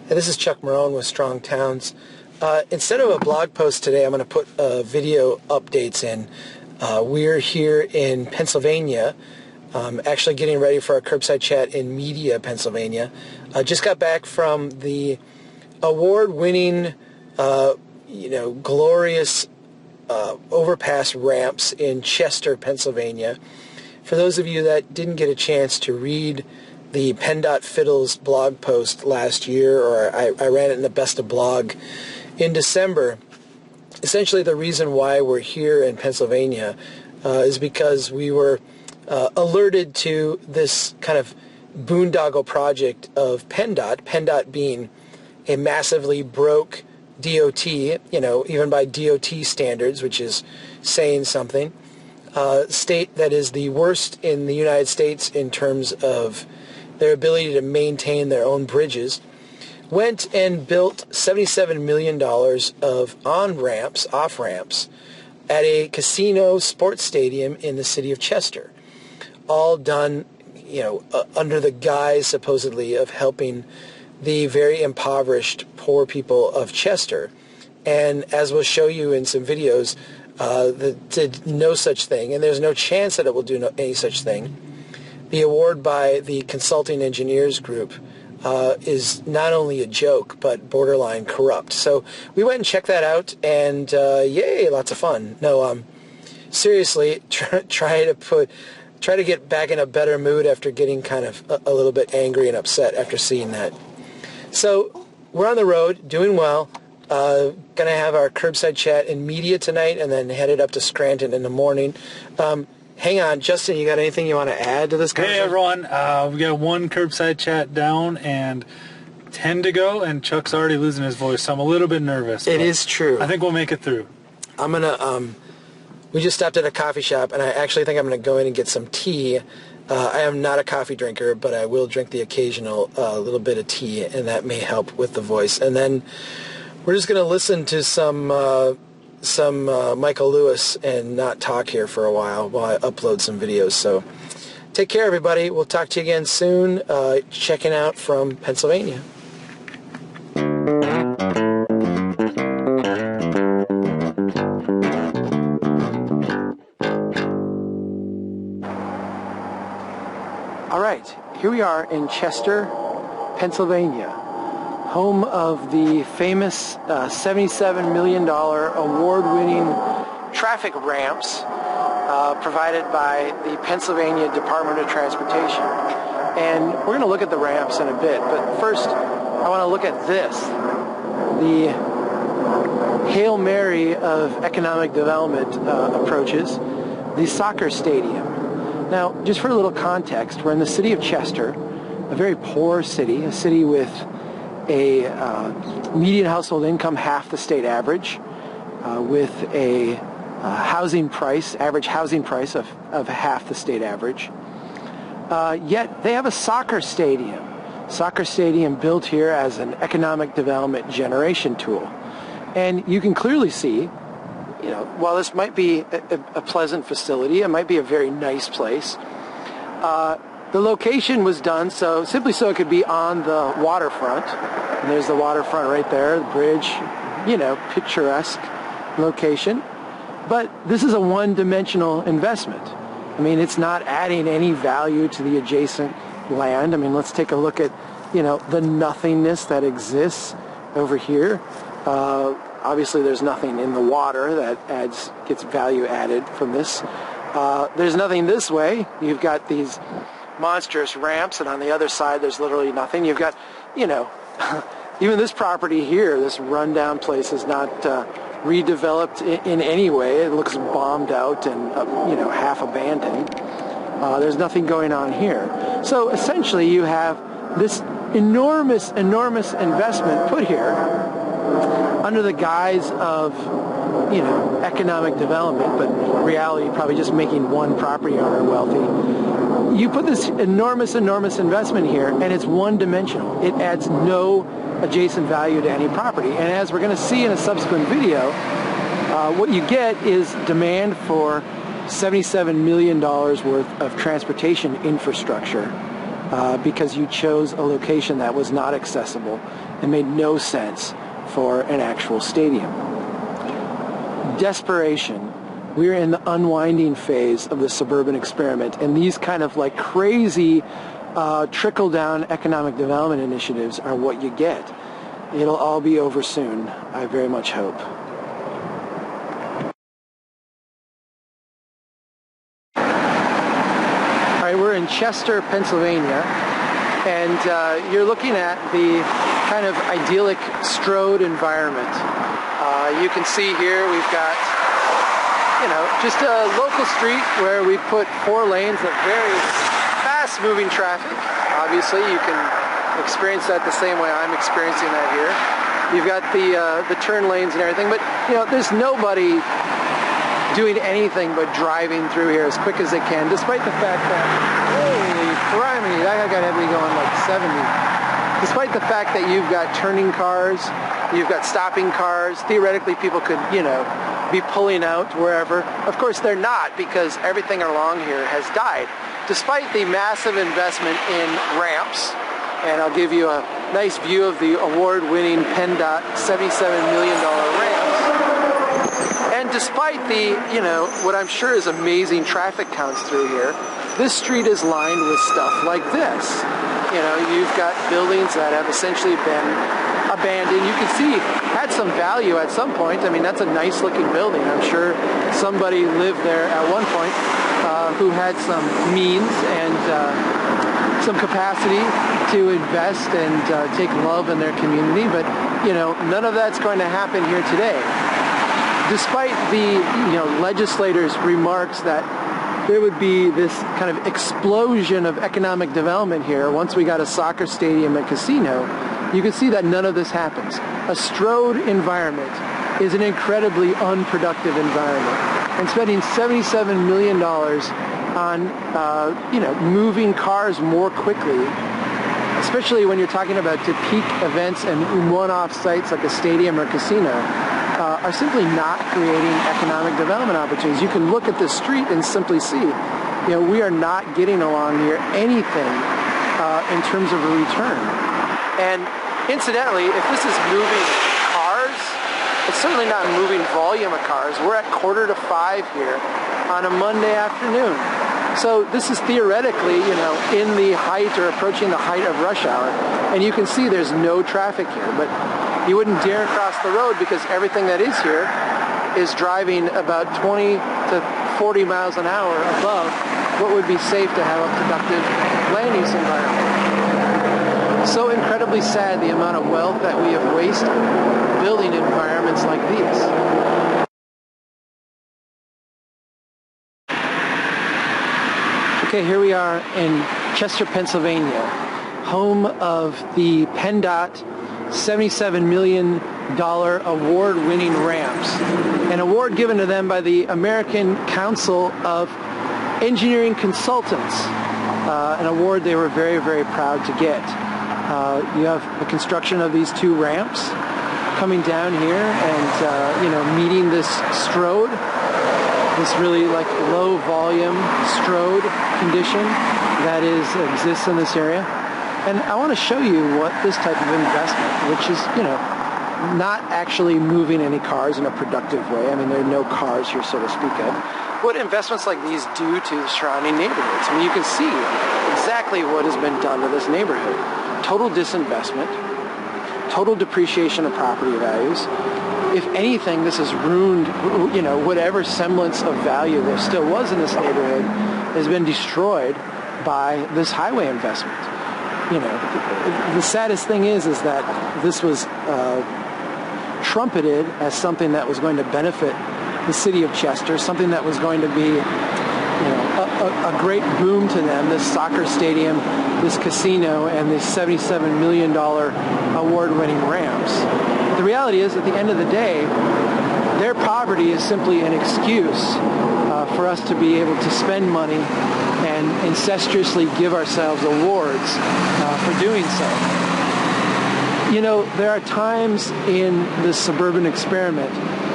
Hey, this is Chuck Marone with Strong Towns. Instead of a blog post today, I'm going to put video updates in. We're here in Pennsylvania, actually getting ready for our curbside chat in Media, Pennsylvania. Just got back from the award-winning, glorious overpass ramps in Chester, Pennsylvania. For those of you that didn't get a chance to read the PennDOT Fiddles blog post last year, or I ran it in the Best of Blog in December. Essentially, the reason why we're here in Pennsylvania is because we were alerted to this kind of boondoggle project of PennDOT being a massively broke DOT, even by DOT standards, which is saying something, state that is the worst in the United States in terms of their ability to maintain their own bridges, went and built $77 million of on-ramps, off-ramps, at a casino sports stadium in the city of Chester. All done, under the guise, supposedly, of helping the very impoverished poor people of Chester. And as we'll show you in some videos, that did no such thing, and there's no chance that it will do any such thing. The award by the Consulting Engineers Group is not only a joke, but borderline corrupt. So we went and checked that out, and yay, lots of fun. No, seriously, try to get back in a better mood after getting kind of a little bit angry and upset after seeing that. So we're on the road, doing well. Going to have our curbside chat in Media tonight, and then headed up to Scranton in the morning. Hang on, Justin, you got anything you want to add to this conversation? Hey, everyone. We got one curbside chat down and 10 to go, and Chuck's already losing his voice, so I'm a little bit nervous. It is true. I think we'll make it through. I'm going to, we just stopped at a coffee shop, and I actually think I'm going to go in and get some tea. I am not a coffee drinker, but I will drink the occasional little bit of tea, and that may help with the voice. And then we're just going to listen to some Michael Lewis and not talk here for a while I upload some videos. So take care, everybody. We'll talk to you again soon. Checking out from Pennsylvania. All right, here we are in Chester, Pennsylvania, home of the famous $77 million award-winning traffic ramps provided by the Pennsylvania Department of Transportation. And we're going to look at the ramps in a bit, but first I want to look at this, the Hail Mary of economic development approaches, the soccer stadium. Now, just for a little context, we're in the city of Chester, a very poor city, a city with a median household income half the state average, with a average housing price of half the state average. Yet they have a soccer stadium built here as an economic development generation tool. And you can clearly see, while this might be a pleasant facility, it might be a very nice place, the location was done simply so it could be on the waterfront. And there's the waterfront right there, the bridge, picturesque location. But this is a one-dimensional investment. I mean, it's not adding any value to the adjacent land. I mean, let's take a look at, the nothingness that exists over here. Obviously, there's nothing in the water that gets value added from this. There's nothing this way. You've got these monstrous ramps, and on the other side there's literally nothing. You've got, even this property here, this rundown place is not redeveloped in any way. It looks bombed out and half abandoned. There's nothing going on here. So essentially you have this enormous investment put here under the guise of economic development, but in reality probably just making one property owner wealthy. You put this enormous investment here, and it's one-dimensional. It adds no adjacent value to any property. And as we're going to see in a subsequent video, what you get is demand for $77 million worth of transportation infrastructure because you chose a location that was not accessible and made no sense for an actual stadium. Desperation. We're in the unwinding phase of the suburban experiment, and these kind of like crazy trickle-down economic development initiatives are what you get. It'll all be over soon, I very much hope. All right, we're in Chester, Pennsylvania, and you're looking at the kind of idyllic Strode environment. You can see here we've got, you know, just a local street where we put 4 lanes of very fast-moving traffic. Obviously, you can experience that the same way I'm experiencing that here. You've got the turn lanes and everything, but you know, there's nobody doing anything but driving through here as quick as they can, despite the fact that, holy criminy, that guy got me going like 70. Despite the fact that you've got turning cars, you've got stopping cars, theoretically people could, you know, be pulling out wherever. Of course they're not, because everything along here has died. Despite the massive investment in ramps, and I'll give you a nice view of the award-winning PennDOT $77 million ramps. And despite the, you know, what I'm sure is amazing traffic counts through here, this street is lined with stuff like this. You know, you've got buildings that have essentially been abandoned. You can see had some value at some point. I mean, that's a nice looking building. I'm sure somebody lived there at one point who had some means and some capacity to invest and take love in their community. But, you know, none of that's going to happen here today. Despite the, you know, legislators' remarks that there would be this kind of explosion of economic development here once we got a soccer stadium and casino, you can see that none of this happens. A Strode environment is an incredibly unproductive environment. And spending $77 million on, you know, moving cars more quickly, especially when you're talking about to peak events and one-off sites like a stadium or casino, are simply not creating economic development opportunities. You can look at the street and simply see, you know, we are not getting along near anything in terms of a return. And incidentally, if this is moving cars, it's certainly not moving volume of cars. We're at 4:45 here on a Monday afternoon. So this is theoretically, you know, in the height or approaching the height of rush hour. And you can see there's no traffic here. But you wouldn't dare cross the road because everything that is here is driving about 20 to 40 miles an hour above what would be safe to have a productive land use environment. So incredibly sad the amount of wealth that we have wasted building environments like these. Okay, here we are in Chester, Pennsylvania, home of the PennDOT $77 million award-winning ramps, an award given to them by the American Council of Engineering Consultants, an award they were very, very proud to get. You have the construction of these 2 ramps coming down here and, you know, meeting this Strode, this really like low volume Strode condition that exists in this area. And I want to show you what this type of investment, which is, you know, not actually moving any cars in a productive way. I mean, there are no cars here, so to speak of. What investments like these do to the surrounding neighborhoods. I mean, you can see exactly what has been done to this neighborhood. Total disinvestment, total depreciation of property values. If anything, this has ruined, you know, whatever semblance of value there still was in this neighborhood has been destroyed by this highway investment. You know, the saddest thing is that this was trumpeted as something that was going to benefit the city of Chester, something that was going to be, you know, a great boom to them, this soccer stadium, this casino, and this $77 million award-winning ramps. But the reality is, at the end of the day, their poverty is simply an excuse for us to be able to spend money and incestuously give ourselves awards for doing so. You know, there are times in this suburban experiment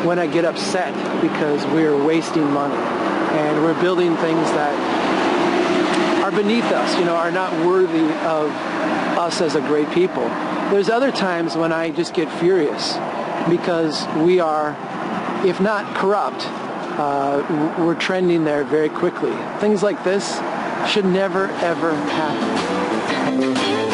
when I get upset because we're wasting money and we're building things that are beneath us, are not worthy of us as a great people. There's other times when I just get furious because we are, if not corrupt, we're trending there very quickly. Things like this should never, ever happen.